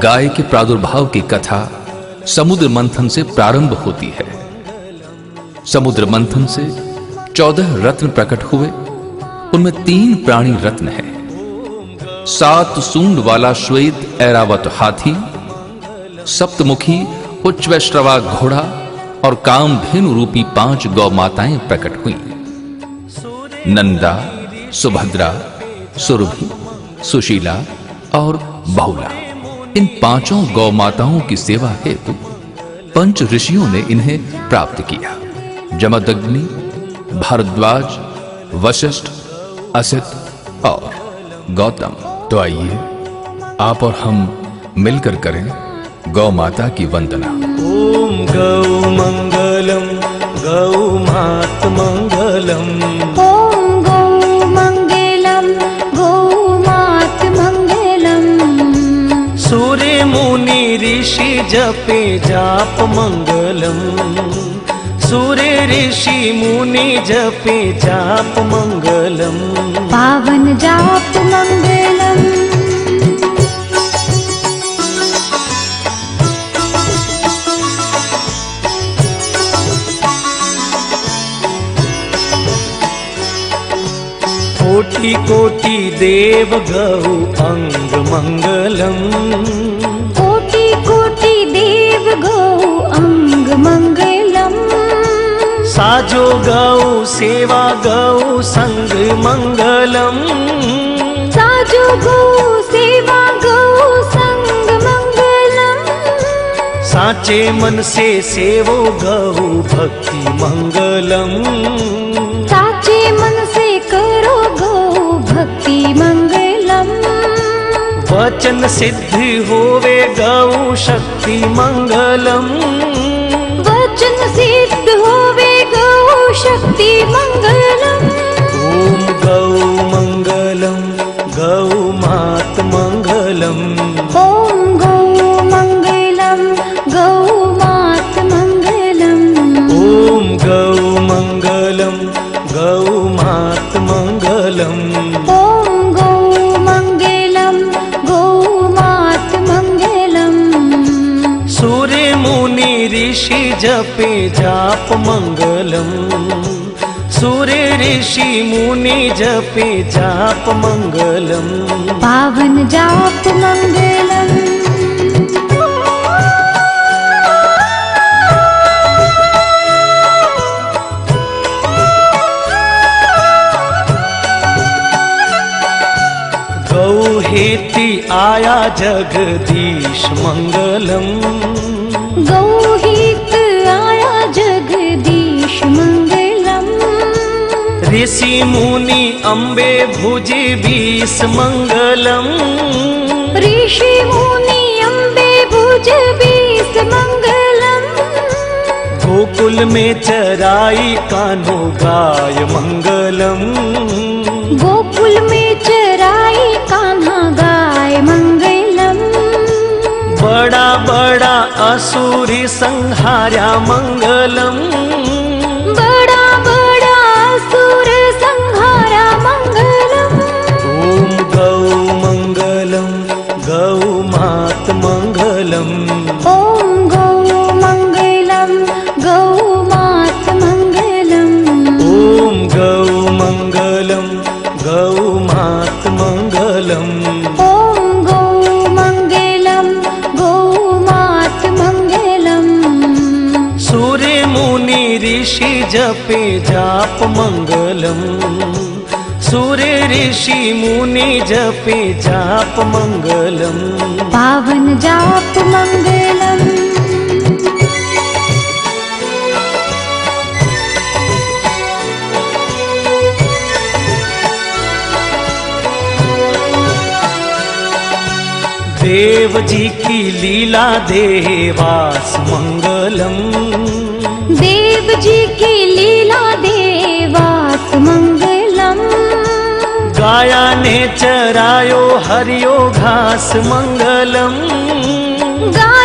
गाय के प्रादुर्भाव की कथा समुद्र मंथन से प्रारंभ होती है। समुद्र मंथन से 14 रत्न प्रकट हुए, उनमें 3 प्राणी रत्न हैं। 7 सूंड वाला श्वेत ऐरावत हाथी, सप्तमुखी उच्चवैश्रवा घोड़ा और कामधेनु रूपी 5 गौ माताएं प्रकट हुई। नंदा, सुभद्रा, सुरभि, सुशीला और बहुला, इन 5 गौ माताओं की सेवा हेतु पंच ऋषियों ने इन्हें प्राप्त किया। जमदग्नि, भारद्वाज, वशिष्ठ, असित और गौतम। तो आइए आप और हम मिलकर करें गौ माता की वंदना। ओम गौ मंगलम, गौ मात मंगलम। ओम गौ मंगलम, गौ मात मंगलम। सूर्य मुनि ऋषि जपे जाप मंगलम। सूर्य ऋषि मुनि जपे जाप मंगलम। पावन जाप मंगलम। कोटि कोटि देव गौ अंग मंगलम। कोटि कोटि देव गौ अंग मंगलम। साजो गौ सेवा गौ संग मंगलम। साजो गौ सेवा गौ संग मंगलम। साचे मन से सेवो गौ भक्ति मंगलम। साचे मन से करो गौ भक्ति मंगलम। वचन सिद्ध होवे गौ शक्ति मंगलम। वचन सिद्ध होवे गौ शक्ति मंगलम। ओम गौ मंगलम, गौ मात मंगलम। ओम गौ मंगलम, गौ मात मंगलम। ओम गौ मंगलम, गौ मात मंगलम। ओम गौ मंगलम, गौ मात मंगलम। सूर्य मुनि ऋषि जपे जाप मंगलम। सूर्य ऋषि मुनि जपे जाप मंगलम। पावन जाप मंगलम। गौ हेति आया जगदीश मंगलम। गौ हित आया जगदीश मंगलम। ऋषि मुनि अम्बे भुजे 20 मंगलम। ऋषि मुनि अम्बे भुज 20 मंगलम। गोकुल में चराई कान्हो गाय मंगलम। गोकुल में चराई कान्हा गाय मंगलम। बड़ा बड़ा असुरी संहार्या मंगलम। बड़ा बड़ा असुर संहारा मंगलम। ओम गौ मंगलम, गौ मात मंगलम। ओम गौ मंगलम, गौ मात मंगलम। ओम गौ मंगलम, गौ मात मंगलम। ओम गौ मंगलम, गौ मात मंगलम। सूर्य मुनि ऋषि जपे जाप मंगलम। सूर्य ऋषि मुनि जपे जाप मंगलम। पावन जाप मंगलम। देव जी की लीला देवास मंगलम। देव जी की लीला देवास मंगलम। गाया ने चरायो हरियो घास मंगलम। गाय